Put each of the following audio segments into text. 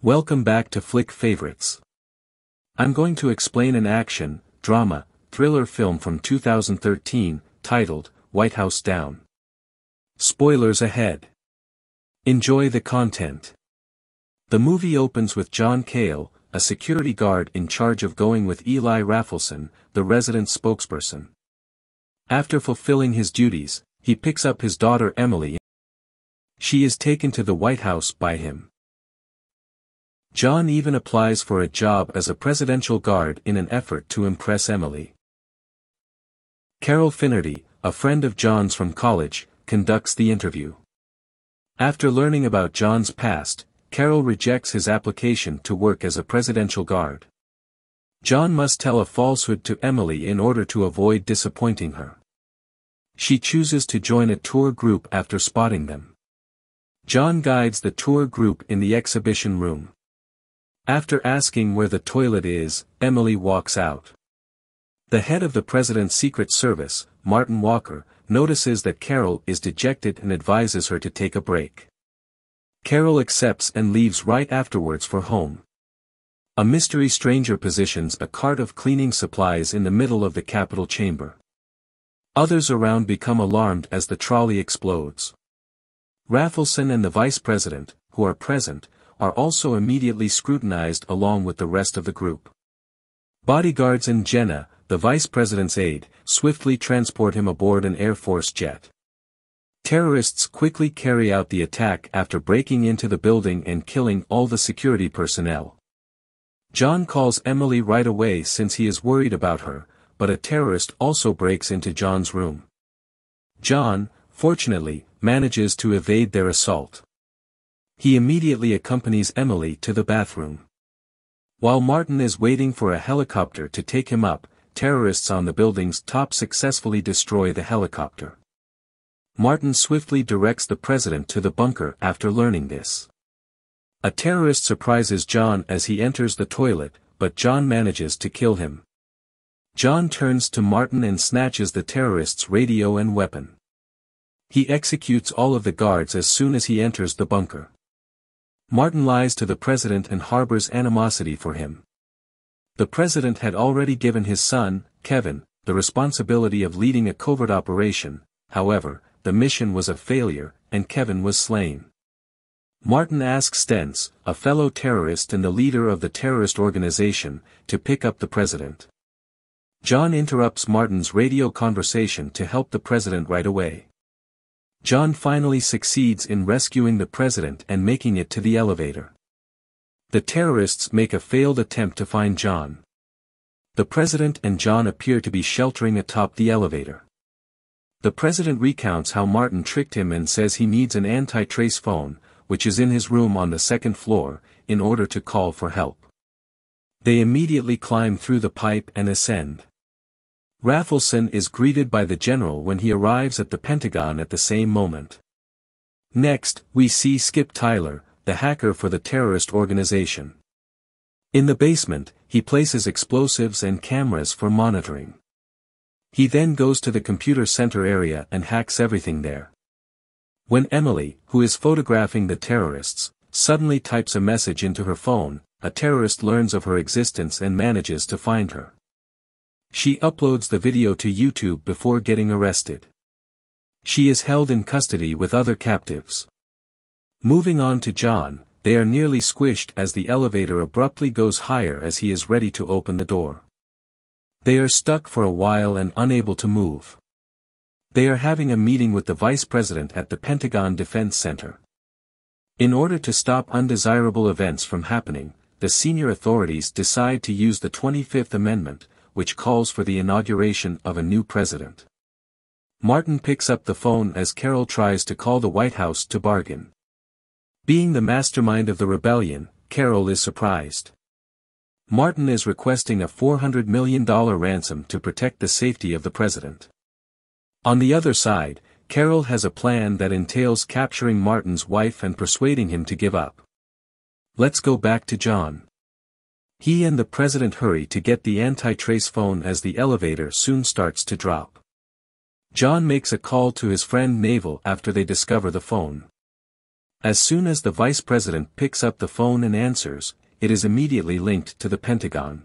Welcome back to Flick Favorites. I'm going to explain an action, drama, thriller film from 2013, titled, White House Down. Spoilers ahead. Enjoy the content. The movie opens with John Cale, a security guard in charge of going with Eli Raffleson, the resident's spokesperson. After fulfilling his duties, he picks up his daughter Emily. She is taken to the White House by him. John even applies for a job as a presidential guard in an effort to impress Emily. Carol Finnerty, a friend of John's from college, conducts the interview. After learning about John's past, Carol rejects his application to work as a presidential guard. John must tell a falsehood to Emily in order to avoid disappointing her. She chooses to join a tour group after spotting them. John guides the tour group in the exhibition room. After asking where the toilet is, Emily walks out. The head of the president's Secret Service, Martin Walker, notices that Carol is dejected and advises her to take a break. Carol accepts and leaves right afterwards for home. A mystery stranger positions a cart of cleaning supplies in the middle of the Capitol chamber. Others around become alarmed as the trolley explodes. Raffleson and the vice president, who are present, are also immediately scrutinized along with the rest of the group. Bodyguards and Jenna, the vice president's aide, swiftly transport him aboard an Air Force jet. Terrorists quickly carry out the attack after breaking into the building and killing all the security personnel. John calls Emily right away since he is worried about her, but a terrorist also breaks into John's room. John, fortunately, manages to evade their assault. He immediately accompanies Emily to the bathroom. While Martin is waiting for a helicopter to take him up, terrorists on the building's top successfully destroy the helicopter. Martin swiftly directs the president to the bunker after learning this. A terrorist surprises John as he enters the toilet, but John manages to kill him. John turns to Martin and snatches the terrorist's radio and weapon. He executes all of the guards as soon as he enters the bunker. Martin lies to the president and harbors animosity for him. The president had already given his son, Kevin, the responsibility of leading a covert operation. However, the mission was a failure, and Kevin was slain. Martin asks Stentz, a fellow terrorist and the leader of the terrorist organization, to pick up the president. John interrupts Martin's radio conversation to help the president right away. John finally succeeds in rescuing the president and making it to the elevator. The terrorists make a failed attempt to find John. The president and John appear to be sheltering atop the elevator. The president recounts how Martin tricked him and says he needs an anti-trace phone, which is in his room on the second floor, in order to call for help. They immediately climb through the pipe and ascend. Raffleson is greeted by the general when he arrives at the Pentagon at the same moment. Next, we see Skip Tyler, the hacker for the terrorist organization. In the basement, he places explosives and cameras for monitoring. He then goes to the computer center area and hacks everything there. When Emily, who is photographing the terrorists, suddenly types a message into her phone, a terrorist learns of her existence and manages to find her. She uploads the video to YouTube before getting arrested. She is held in custody with other captives. Moving on to John, they are nearly squished as the elevator abruptly goes higher as he is ready to open the door. They are stuck for a while and unable to move. They are having a meeting with the vice president at the Pentagon Defense Center. In order to stop undesirable events from happening, the senior authorities decide to use the 25th Amendment, which calls for the inauguration of a new president. Martin picks up the phone as Carol tries to call the White House to bargain. Being the mastermind of the rebellion, Carol is surprised. Martin is requesting a $400 million ransom to protect the safety of the president. On the other side, Carol has a plan that entails capturing Martin's wife and persuading him to give up. Let's go back to John. He and the president hurry to get the anti-trace phone as the elevator soon starts to drop. John makes a call to his friend Naval after they discover the phone. As soon as the vice president picks up the phone and answers, it is immediately linked to the Pentagon.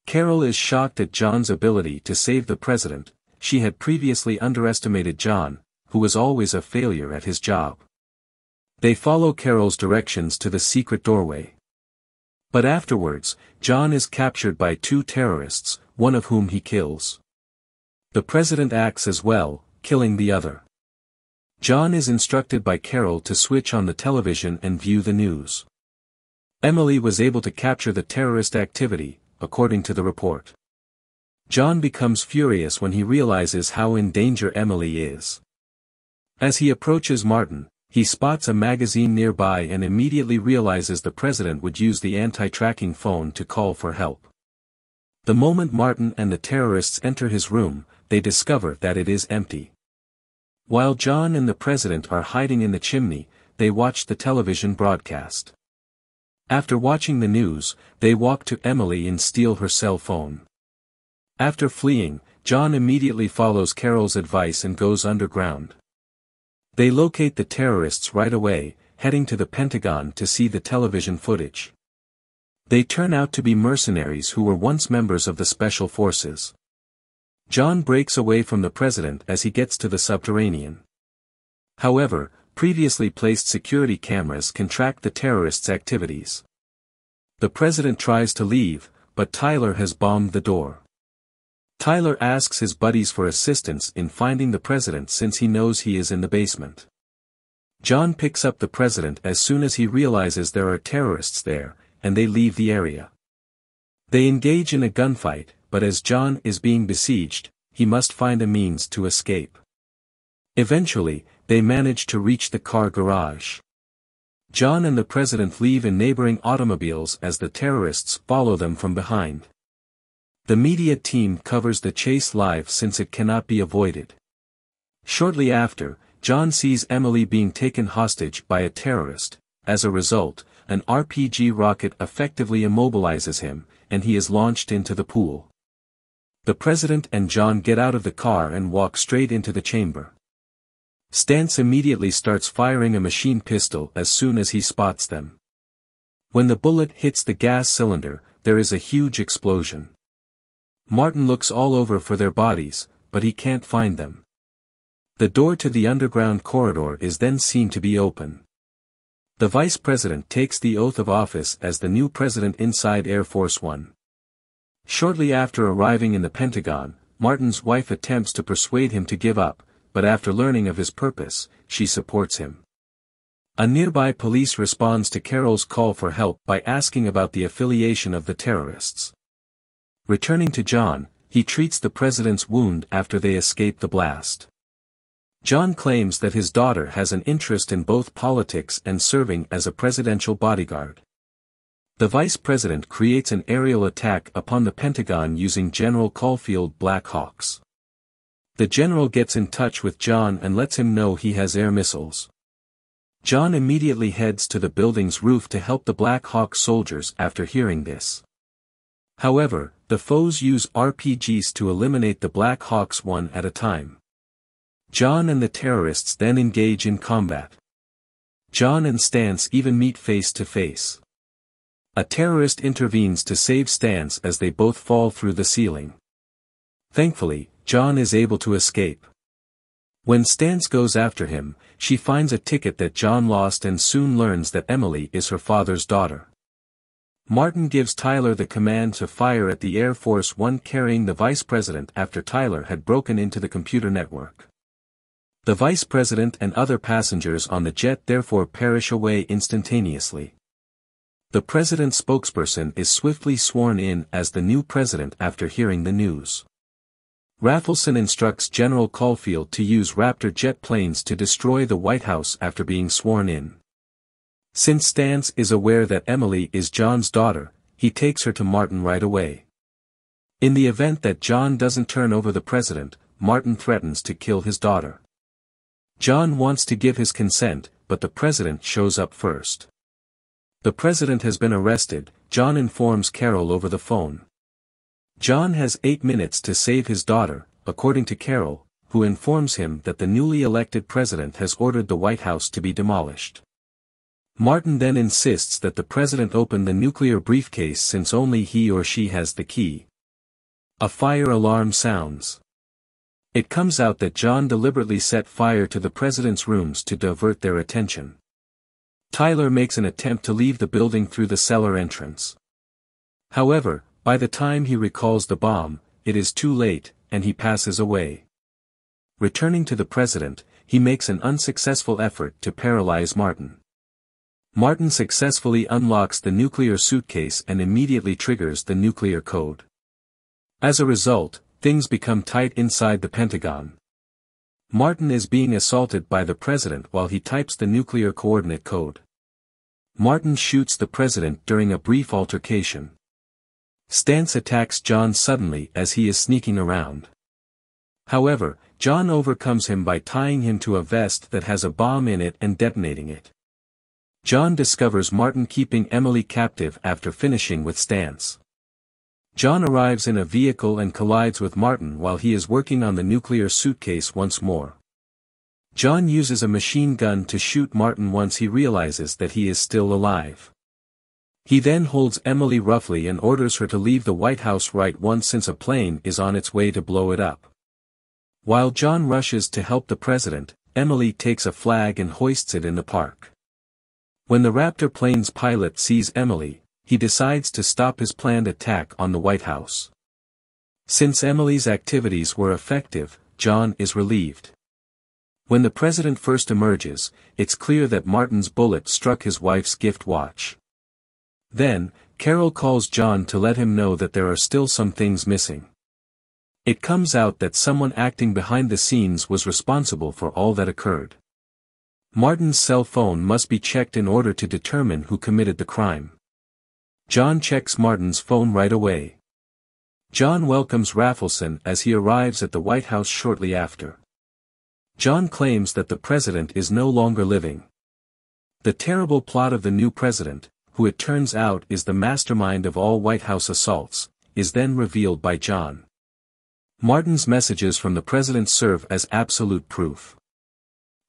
Carol is shocked at John's ability to save the president. She had previously underestimated John, who was always a failure at his job. They follow Carol's directions to the secret doorway. But afterwards, John is captured by two terrorists, one of whom he kills. The president acts as well, killing the other. John is instructed by Carol to switch on the television and view the news. Emily was able to capture the terrorist activity, according to the report. John becomes furious when he realizes how in danger Emily is. As he approaches Martin, he spots a magazine nearby and immediately realizes the president would use the anti-tracking phone to call for help. The moment Martin and the terrorists enter his room, they discover that it is empty. While John and the president are hiding in the chimney, they watch the television broadcast. After watching the news, they walk to Emily and steal her cell phone. After fleeing, John immediately follows Carol's advice and goes underground. They locate the terrorists right away, heading to the Pentagon to see the television footage. They turn out to be mercenaries who were once members of the Special Forces. John breaks away from the president as he gets to the subterranean. However, previously placed security cameras can track the terrorists' activities. The president tries to leave, but Tyler has bombed the door. Tyler asks his buddies for assistance in finding the president since he knows he is in the basement. John picks up the president as soon as he realizes there are terrorists there, and they leave the area. They engage in a gunfight, but as John is being besieged, he must find a means to escape. Eventually, they manage to reach the car garage. John and the president leave in neighboring automobiles as the terrorists follow them from behind. The media team covers the chase live since it cannot be avoided. Shortly after, John sees Emily being taken hostage by a terrorist. As a result, an RPG rocket effectively immobilizes him, and he is launched into the pool. The president and John get out of the car and walk straight into the chamber. Stantz immediately starts firing a machine pistol as soon as he spots them. When the bullet hits the gas cylinder, there is a huge explosion. Martin looks all over for their bodies, but he can't find them. The door to the underground corridor is then seen to be open. The vice president takes the oath of office as the new president inside Air Force One. Shortly after arriving in the Pentagon, Martin's wife attempts to persuade him to give up, but after learning of his purpose, she supports him. A nearby police responds to Carol's call for help by asking about the affiliation of the terrorists. Returning to John, he treats the president's wound after they escape the blast. John claims that his daughter has an interest in both politics and serving as a presidential bodyguard. The vice president creates an aerial attack upon the Pentagon using General Caulfield Black Hawks. The general gets in touch with John and lets him know he has air missiles. John immediately heads to the building's roof to help the Black Hawk soldiers after hearing this. However, the foes use RPGs to eliminate the Black Hawks one at a time. John and the terrorists then engage in combat. John and Stantz even meet face to face. A terrorist intervenes to save Stantz as they both fall through the ceiling. Thankfully, John is able to escape. When Stantz goes after him, she finds a ticket that John lost and soon learns that Emily is her father's daughter. Martin gives Tyler the command to fire at the Air Force One carrying the vice president after Tyler had broken into the computer network. The vice president and other passengers on the jet therefore perish away instantaneously. The president's spokesperson is swiftly sworn in as the new president after hearing the news. Raffleson instructs General Caulfield to use Raptor jet planes to destroy the White House after being sworn in. Since Stantz is aware that Emily is John's daughter, he takes her to Martin right away. In the event that John doesn't turn over the president, Martin threatens to kill his daughter. John wants to give his consent, but the president shows up first. The president has been arrested. John informs Carol over the phone. John has 8 minutes to save his daughter, according to Carol, who informs him that the newly elected president has ordered the White House to be demolished. Martin then insists that the president open the nuclear briefcase since only he or she has the key. A fire alarm sounds. It comes out that John deliberately set fire to the president's rooms to divert their attention. Tyler makes an attempt to leave the building through the cellar entrance. However, by the time he recalls the bomb, it is too late, and he passes away. Returning to the president, he makes an unsuccessful effort to paralyze Martin. Martin successfully unlocks the nuclear suitcase and immediately triggers the nuclear code. As a result, things become tight inside the Pentagon. Martin is being assaulted by the president while he types the nuclear coordinate code. Martin shoots the president during a brief altercation. Stantz attacks John suddenly as he is sneaking around. However, John overcomes him by tying him to a vest that has a bomb in it and detonating it. John discovers Martin keeping Emily captive after finishing with Stantz. John arrives in a vehicle and collides with Martin while he is working on the nuclear suitcase once more. John uses a machine gun to shoot Martin once he realizes that he is still alive. He then holds Emily roughly and orders her to leave the White House right once since a plane is on its way to blow it up. While John rushes to help the president, Emily takes a flag and hoists it in the park. When the Raptor plane's pilot sees Emily, he decides to stop his planned attack on the White House. Since Emily's activities were effective, John is relieved. When the president first emerges, it's clear that Martin's bullet struck his wife's gift watch. Then, Carol calls John to let him know that there are still some things missing. It comes out that someone acting behind the scenes was responsible for all that occurred. Martin's cell phone must be checked in order to determine who committed the crime. John checks Martin's phone right away. John welcomes Raffleson as he arrives at the White House shortly after. John claims that the president is no longer living. The terrible plot of the new president, who it turns out is the mastermind of all White House assaults, is then revealed by John. Martin's messages from the president serve as absolute proof.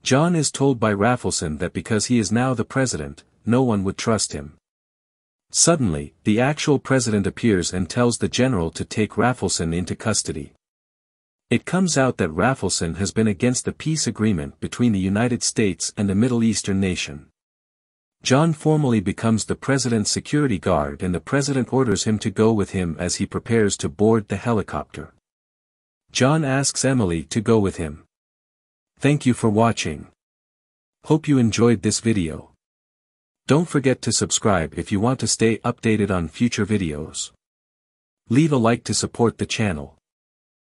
John is told by Raffleson that because he is now the president, no one would trust him. Suddenly, the actual president appears and tells the general to take Raffleson into custody. It comes out that Raffleson has been against the peace agreement between the United States and a Middle Eastern nation. John formally becomes the president's security guard and the president orders him to go with him as he prepares to board the helicopter. John asks Emily to go with him. Thank you for watching. Hope you enjoyed this video. Don't forget to subscribe if you want to stay updated on future videos. Leave a like to support the channel.